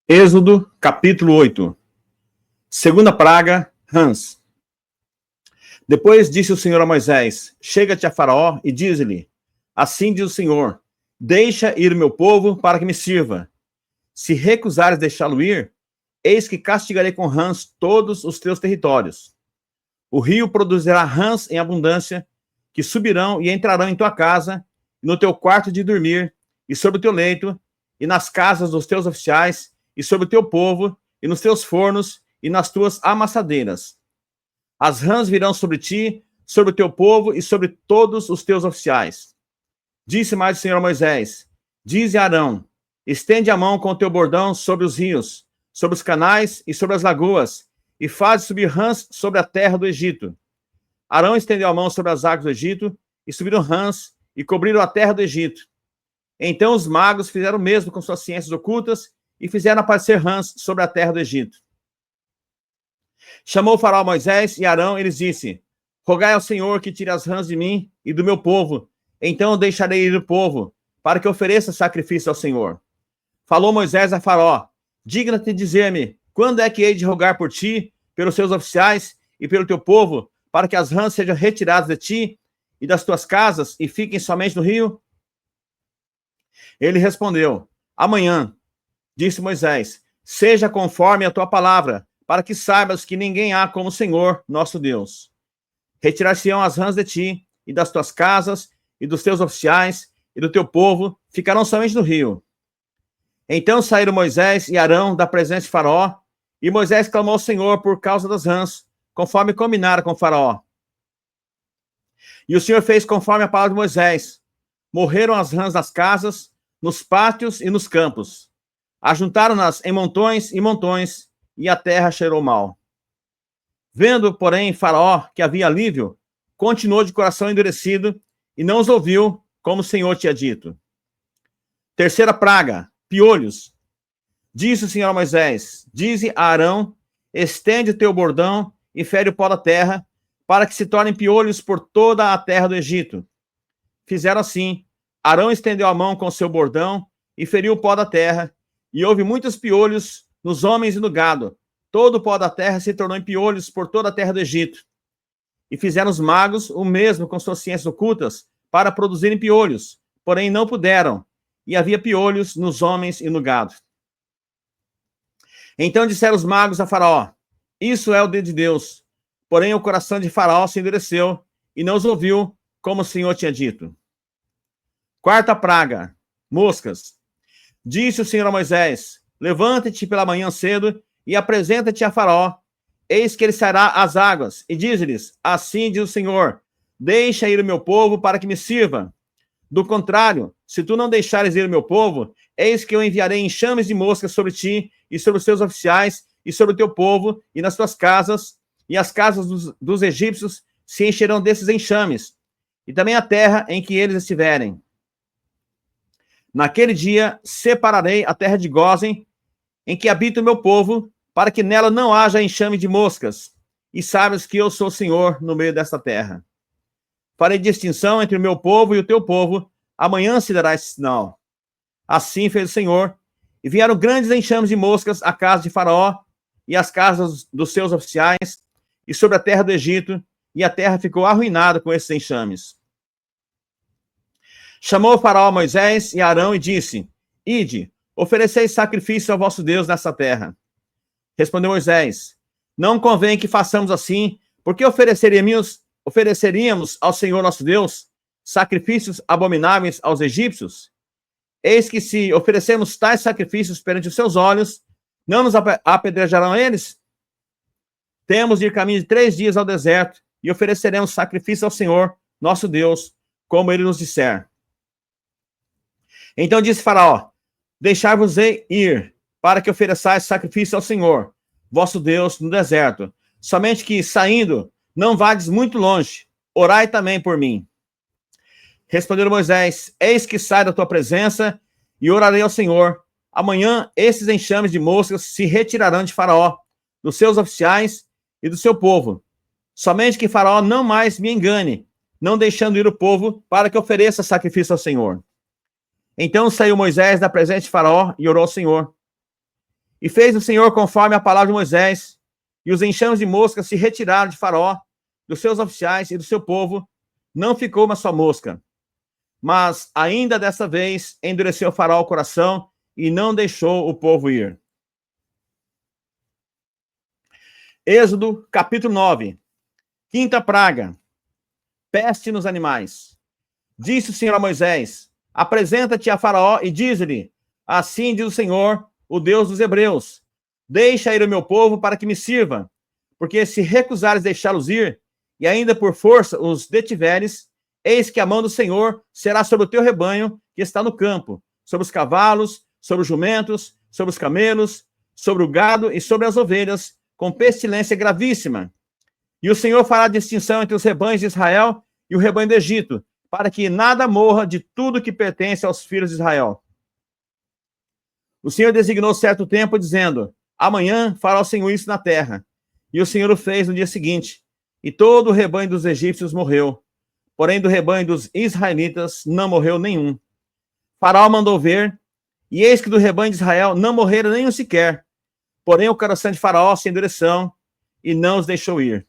Êxodo, capítulo 8. Segunda praga, rãs. Depois disse o Senhor a Moisés: Chega-te a Faraó e diz-lhe: Assim diz o Senhor: Deixa ir o meu povo para que me sirva. Se recusares deixá-lo ir, eis que castigarei com rãs todos os teus territórios. O rio produzirá rãs em abundância, que subirão e entrarão em tua casa, no teu quarto de dormir, e sobre o teu leito, e nas casas dos teus oficiais, e sobre o teu povo, e nos teus fornos, e nas tuas amassadeiras. As rãs virão sobre ti, sobre o teu povo, e sobre todos os teus oficiais. Disse mais o Senhor a Moisés: Dize a Arão: Estende a mão com o teu bordão sobre os rios, sobre os canais e sobre as lagoas, e faz subir rãs sobre a terra do Egito. Arão estendeu a mão sobre as águas do Egito, e subiram rãs, e cobriram a terra do Egito. Então os magos fizeram o mesmo com suas ciências ocultas, e fizeram aparecer rãs sobre a terra do Egito. Chamou o Faraó Moisés e Arão, e lhes disse: Rogai ao Senhor que tire as rãs de mim e do meu povo, então eu deixarei ir o povo, para que ofereça sacrifício ao Senhor. Falou Moisés a Faraó: Digna-te dizer-me, quando é que hei de rogar por ti, pelos seus oficiais e pelo teu povo, para que as rãs sejam retiradas de ti e das tuas casas e fiquem somente no rio? Ele respondeu: Amanhã. Disse Moisés: Seja conforme a tua palavra, para que saibas que ninguém há como o Senhor, nosso Deus. Retirar-se-ão as rãs de ti, e das tuas casas, e dos teus oficiais, e do teu povo, ficarão somente no rio. Então saíram Moisés e Arão da presença de Faraó, e Moisés clamou ao Senhor por causa das rãs, conforme combinara com Faraó. E o Senhor fez conforme a palavra de Moisés. Morreram as rãs nas casas, nos pátios e nos campos. Ajuntaram-nas em montões e montões, e a terra cheirou mal. Vendo, porém, Faraó que havia alívio, continuou de coração endurecido, e não os ouviu, como o Senhor tinha dito. Terceira praga, piolhos. Disse o Senhor a Moisés: Dize a Arão: Estende o teu bordão e fere o pó da terra, para que se tornem piolhos por toda a terra do Egito. Fizeram assim. Arão estendeu a mão com o seu bordão e feriu o pó da terra, e houve muitos piolhos nos homens e no gado. Todo o pó da terra se tornou em piolhos por toda a terra do Egito. E fizeram os magos o mesmo com suas ciências ocultas para produzirem piolhos, porém não puderam, e havia piolhos nos homens e no gado. Então disseram os magos a Faraó: Isso é o dedo de Deus. Porém o coração de Faraó se endureceu, e não os ouviu, como o Senhor tinha dito. Quarta praga, moscas. Disse o Senhor a Moisés: Levanta-te pela manhã cedo e apresenta-te a Faraó. Eis que ele sairá às águas, e diz-lhes: Assim diz o Senhor: Deixa ir o meu povo para que me sirva. Do contrário, se tu não deixares ir o meu povo, eis que eu enviarei enxames de moscas sobre ti e sobre os teus oficiais e sobre o teu povo e nas tuas casas, e as casas dos egípcios se encherão desses enxames, e também a terra em que eles estiverem. Naquele dia separarei a terra de Gósen, em que habita o meu povo, para que nela não haja enxame de moscas, e saibas que eu sou o Senhor no meio desta terra. Farei distinção entre o meu povo e o teu povo, amanhã se dará esse sinal. Assim fez o Senhor, e vieram grandes enxames de moscas à casa de Faraó e às casas dos seus oficiais, e sobre a terra do Egito, e a terra ficou arruinada com esses enxames. Chamou o Faraó Moisés e Arão e disse: Ide, ofereceis sacrifício ao vosso Deus nessa terra. Respondeu Moisés: Não convém que façamos assim, porque ofereceríamos ao Senhor nosso Deus sacrifícios abomináveis aos egípcios? Eis que se oferecermos tais sacrifícios perante os seus olhos, não nos apedrejarão eles? Temos de ir caminho de 3 dias ao deserto, e ofereceremos sacrifício ao Senhor nosso Deus, como ele nos disser. Então disse Faraó: Deixar-vos-ei ir, para que ofereçais sacrifício ao Senhor, vosso Deus, no deserto. Somente que, saindo, não vades muito longe. Orai também por mim. Respondeu Moisés: Eis que sai da tua presença, e orarei ao Senhor. Amanhã esses enxames de moscas se retirarão de Faraó, dos seus oficiais e do seu povo. Somente que Faraó não mais me engane, não deixando ir o povo, para que ofereça sacrifício ao Senhor. Então saiu Moisés da presença de Faraó e orou ao Senhor. E fez o Senhor conforme a palavra de Moisés, e os enxames de moscas se retiraram de Faraó, dos seus oficiais e do seu povo. Não ficou uma só mosca. Mas ainda dessa vez endureceu Faraó o coração e não deixou o povo ir. Êxodo, capítulo 9. Quinta praga. Peste nos animais. Disse o Senhor a Moisés: apresenta-te a Faraó e diz-lhe: assim diz o Senhor, o Deus dos Hebreus: deixa ir o meu povo para que me sirva, porque se recusares deixá-los ir, e ainda por força os detiveres, eis que a mão do Senhor será sobre o teu rebanho que está no campo, sobre os cavalos, sobre os jumentos, sobre os camelos, sobre o gado e sobre as ovelhas, com pestilência gravíssima. E o Senhor fará distinção entre os rebanhos de Israel e o rebanho do Egito, para que nada morra de tudo que pertence aos filhos de Israel. O Senhor designou certo tempo, dizendo: amanhã fará o Senhor isso na terra. E o Senhor o fez no dia seguinte, e todo o rebanho dos egípcios morreu. Porém, do rebanho dos israelitas não morreu nenhum. Faraó mandou ver, e eis que do rebanho de Israel não morreram nenhum sequer. Porém, o coração de Faraó se endureceu e não os deixou ir.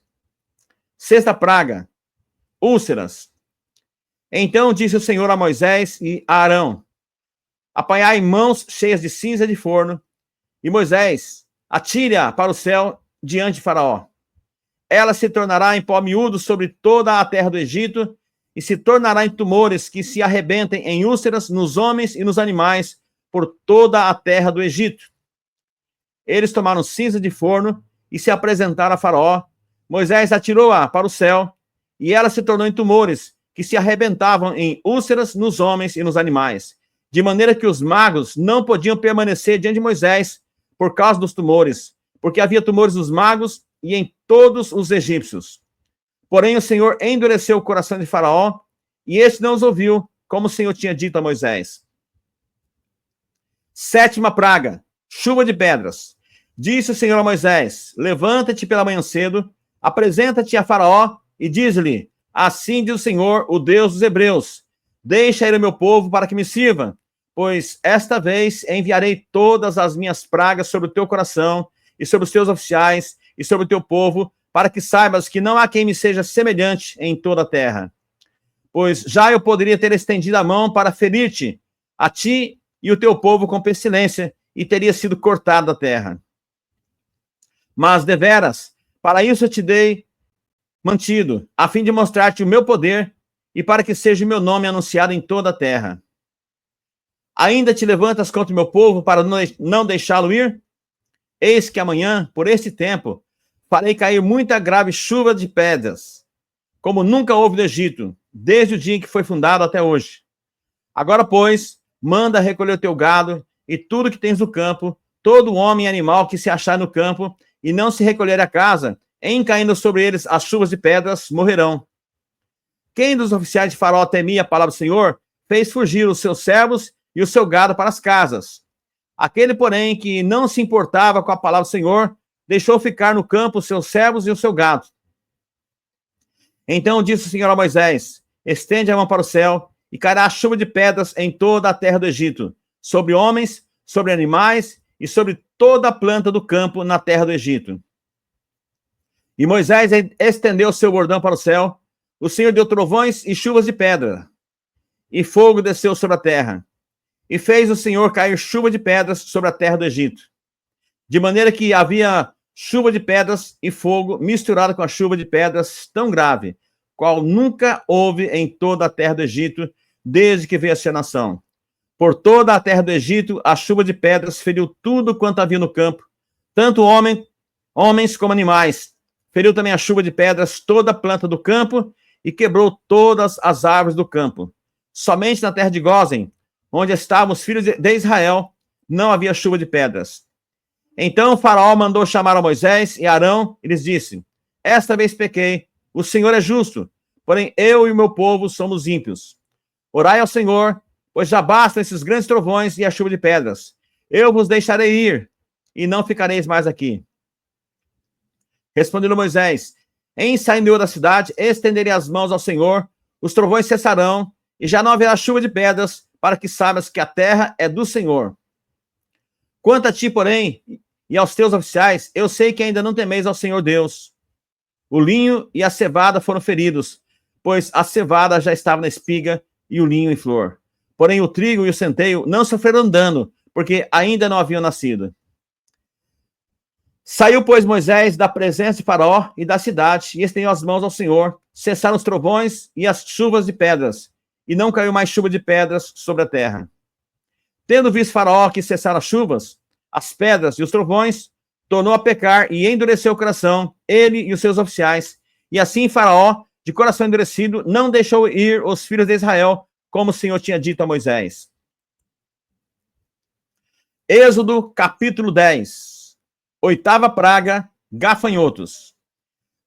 Sexta praga, úlceras. Então disse o Senhor a Moisés e a Arão: apanhai mãos cheias de cinza de forno, e Moisés atire-a para o céu diante de Faraó. Ela se tornará em pó miúdo sobre toda a terra do Egito, e se tornará em tumores que se arrebentem em úlceras nos homens e nos animais por toda a terra do Egito. Eles tomaram cinza de forno e se apresentaram a Faraó. Moisés atirou-a para o céu, e ela se tornou em tumores que se arrebentavam em úlceras nos homens e nos animais, de maneira que os magos não podiam permanecer diante de Moisés por causa dos tumores, porque havia tumores nos magos e em todos os egípcios. Porém, o Senhor endureceu o coração de Faraó, e este não os ouviu, como o Senhor tinha dito a Moisés. Sétima praga, chuva de pedras. Disse o Senhor a Moisés: levanta-te pela manhã cedo, apresenta-te a Faraó e diz-lhe: assim diz o Senhor, o Deus dos Hebreus: deixa ir o meu povo para que me sirva, pois esta vez enviarei todas as minhas pragas sobre o teu coração e sobre os teus oficiais e sobre o teu povo, para que saibas que não há quem me seja semelhante em toda a terra. Pois já eu poderia ter estendido a mão para ferir-te, a ti e o teu povo com pestilência, e teria sido cortado da terra. Mas, deveras, para isso eu te dei mantido, a fim de mostrar-te o meu poder e para que seja o meu nome anunciado em toda a terra. Ainda te levantas contra o meu povo para não deixá-lo ir? Eis que amanhã, por este tempo, farei cair muita grave chuva de pedras, como nunca houve no Egito, desde o dia em que foi fundado até hoje. Agora, pois, manda recolher o teu gado e tudo que tens no campo, todo homem e animal que se achar no campo, e não se recolher a casa, em caindo sobre eles as chuvas de pedras, morrerão. Quem dos oficiais de Faraó temia a palavra do Senhor, fez fugir os seus servos e o seu gado para as casas. Aquele, porém, que não se importava com a palavra do Senhor, deixou ficar no campo os seus servos e o seu gado. Então disse o Senhor a Moisés: estende a mão para o céu, e cairá a chuva de pedras em toda a terra do Egito, sobre homens, sobre animais e sobre toda a planta do campo na terra do Egito. E Moisés estendeu seu bordão para o céu, o Senhor deu trovões e chuvas de pedra, e fogo desceu sobre a terra. E fez o Senhor cair chuva de pedras sobre a terra do Egito, de maneira que havia chuva de pedras e fogo misturado com a chuva de pedras tão grave, qual nunca houve em toda a terra do Egito, desde que veio a ser nação. Por toda a terra do Egito, a chuva de pedras feriu tudo quanto havia no campo, tanto homens como animais. Feriu também a chuva de pedras toda a planta do campo e quebrou todas as árvores do campo. Somente na terra de Gósen, onde estavam os filhos de Israel, não havia chuva de pedras. Então o Faraó mandou chamar a Moisés e Arão e lhes disse: esta vez pequei, o Senhor é justo, porém eu e o meu povo somos ímpios. Orai ao Senhor, pois já bastam esses grandes trovões e a chuva de pedras. Eu vos deixarei ir, e não ficareis mais aqui. Respondeu Moisés: em saindo eu da cidade, estenderei as mãos ao Senhor, os trovões cessarão, e já não haverá chuva de pedras, para que saibas que a terra é do Senhor. Quanto a ti, porém, e aos teus oficiais, eu sei que ainda não temeis ao Senhor Deus. O linho e a cevada foram feridos, pois a cevada já estava na espiga e o linho em flor. Porém, o trigo e o centeio não sofreram dano, porque ainda não haviam nascido. Saiu, pois, Moisés da presença de Faraó e da cidade, e estendeu as mãos ao Senhor. Cessaram os trovões e as chuvas de pedras, e não caiu mais chuva de pedras sobre a terra. Tendo visto Faraó que cessaram as chuvas, as pedras e os trovões, tornou a pecar e endureceu o coração, ele e os seus oficiais. E assim Faraó, de coração endurecido, não deixou ir os filhos de Israel, como o Senhor tinha dito a Moisés. Êxodo, capítulo 10. Oitava praga, gafanhotos.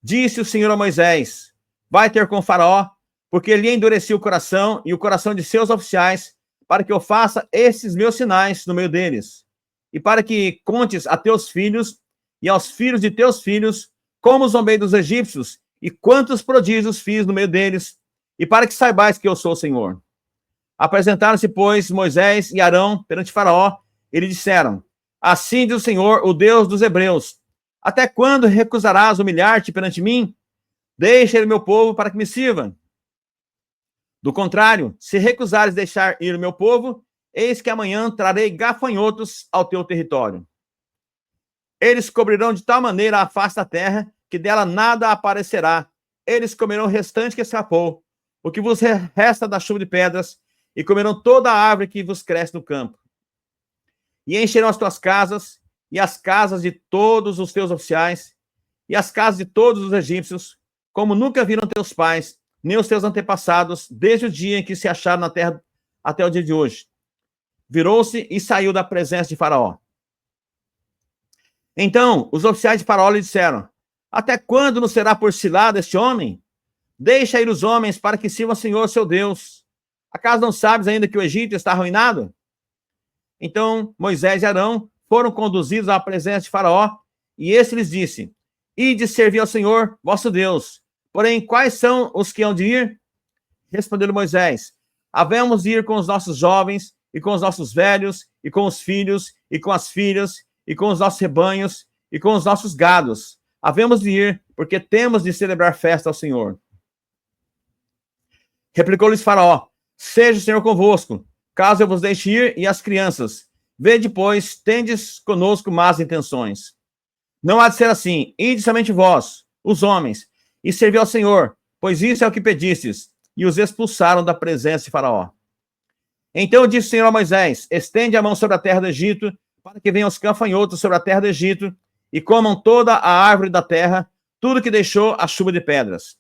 Disse o Senhor a Moisés: vai ter com Faraó, porque ele endureceu o coração e o coração de seus oficiais, para que eu faça esses meus sinais no meio deles, e para que contes a teus filhos e aos filhos de teus filhos como zombei dos egípcios e quantos prodígios fiz no meio deles, e para que saibais que eu sou o Senhor. Apresentaram-se, pois, Moisés e Arão perante Faraó, e lhe disseram: assim diz o Senhor, o Deus dos hebreus: até quando recusarás humilhar-te perante mim? Deixa ir o meu povo para que me sirva. Do contrário, se recusares deixar ir o meu povo, eis que amanhã trarei gafanhotos ao teu território. Eles cobrirão de tal maneira a face da terra, que dela nada aparecerá. Eles comerão o restante que escapou, o que vos resta da chuva de pedras, e comerão toda a árvore que vos cresce no campo. E encherão as tuas casas, e as casas de todos os teus oficiais, e as casas de todos os egípcios, como nunca viram teus pais, nem os teus antepassados, desde o dia em que se acharam na terra até o dia de hoje. Virou-se e saiu da presença de Faraó. Então, os oficiais de Faraó lhe disseram: até quando nos será por cilada este homem? Deixa ir os homens para que sirvam ao Senhor, seu Deus. Acaso não sabes ainda que o Egito está arruinado? Então, Moisés e Arão foram conduzidos à presença de Faraó, e este lhes disse: ide servir ao Senhor, vosso Deus. Porém, quais são os que hão de ir? Respondeu Moisés: havemos de ir com os nossos jovens, e com os nossos velhos, e com os filhos, e com as filhas, e com os nossos rebanhos, e com os nossos gados. Havemos de ir, porque temos de celebrar festa ao Senhor. Replicou-lhes Faraó: seja o Senhor convosco, caso eu vos deixe ir, e as crianças. Vede, pois, tendes conosco más intenções. Não há de ser assim, ide somente vós, os homens, e servi ao Senhor, pois isso é o que pedistes. E os expulsaram da presença de Faraó. Então disse o Senhor a Moisés: estende a mão sobre a terra do Egito, para que venham os gafanhotos sobre a terra do Egito, e comam toda a árvore da terra, tudo que deixou a chuva de pedras.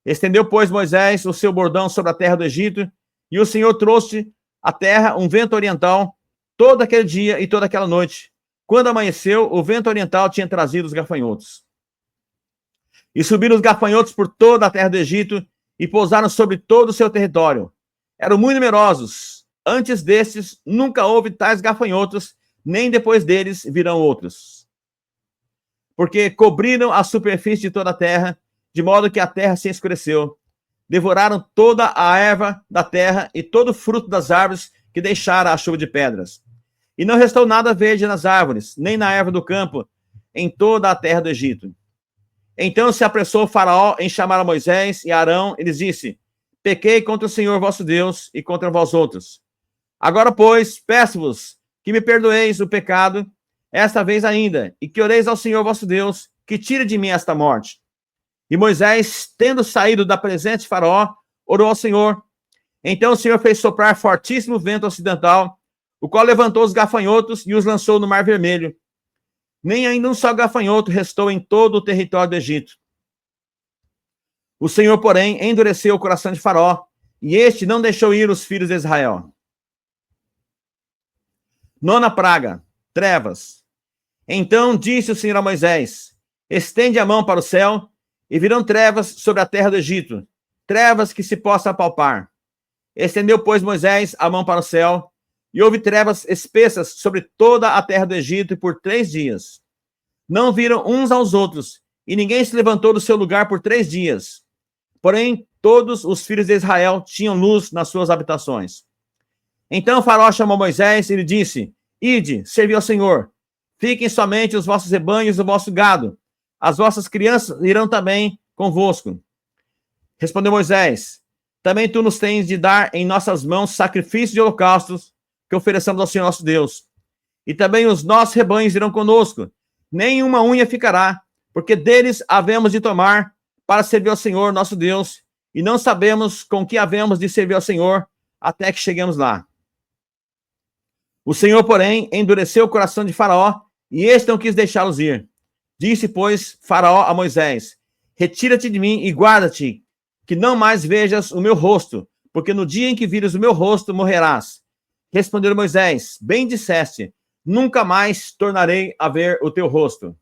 Estendeu, pois, Moisés o seu bordão sobre a terra do Egito, e o Senhor trouxe à terra um vento oriental, todo aquele dia e toda aquela noite. Quando amanheceu, o vento oriental tinha trazido os gafanhotos. E subiram os gafanhotos por toda a terra do Egito, e pousaram sobre todo o seu território. Eram muito numerosos. Antes destes, nunca houve tais gafanhotos, nem depois deles virão outros. Porque cobriram a superfície de toda a terra, de modo que a terra se escureceu. Devoraram toda a erva da terra e todo o fruto das árvores que deixara a chuva de pedras. E não restou nada verde nas árvores, nem na erva do campo, em toda a terra do Egito. Então se apressou Faraó em chamar a Moisés e Arão, e lhes disse: pequei contra o Senhor vosso Deus e contra vós outros. Agora, pois, peço-vos que me perdoeis o pecado, esta vez ainda, e que oreis ao Senhor vosso Deus, que tire de mim esta morte. E Moisés, tendo saído da presença de Faraó, orou ao Senhor. Então o Senhor fez soprar fortíssimo vento ocidental, o qual levantou os gafanhotos e os lançou no Mar Vermelho. Nem ainda um só gafanhoto restou em todo o território do Egito. O Senhor, porém, endureceu o coração de Faraó, e este não deixou ir os filhos de Israel. Nona praga, trevas. Então disse o Senhor a Moisés: estende a mão para o céu, e virão trevas sobre a terra do Egito, trevas que se possa apalpar. Estendeu, pois, Moisés a mão para o céu, e houve trevas espessas sobre toda a terra do Egito por 3 dias. Não viram uns aos outros, e ninguém se levantou do seu lugar por 3 dias. Porém, todos os filhos de Israel tinham luz nas suas habitações. Então Faraó chamou Moisés e lhe disse: Ide, servi ao Senhor. Fiquem somente os vossos rebanhos e o vosso gado. As vossas crianças irão também convosco. Respondeu Moisés: também tu nos tens de dar em nossas mãos sacrifícios de holocaustos que ofereçamos ao Senhor nosso Deus. E também os nossos rebanhos irão conosco. Nenhuma unha ficará, porque deles havemos de tomar para servir ao Senhor nosso Deus, e não sabemos com que havemos de servir ao Senhor até que cheguemos lá. O Senhor, porém, endureceu o coração de Faraó, e este não quis deixá-los ir. Disse, pois, Faraó a Moisés: retira-te de mim e guarda-te, que não mais vejas o meu rosto, porque no dia em que vires o meu rosto, morrerás. Respondeu Moisés: bem disseste, nunca mais tornarei a ver o teu rosto.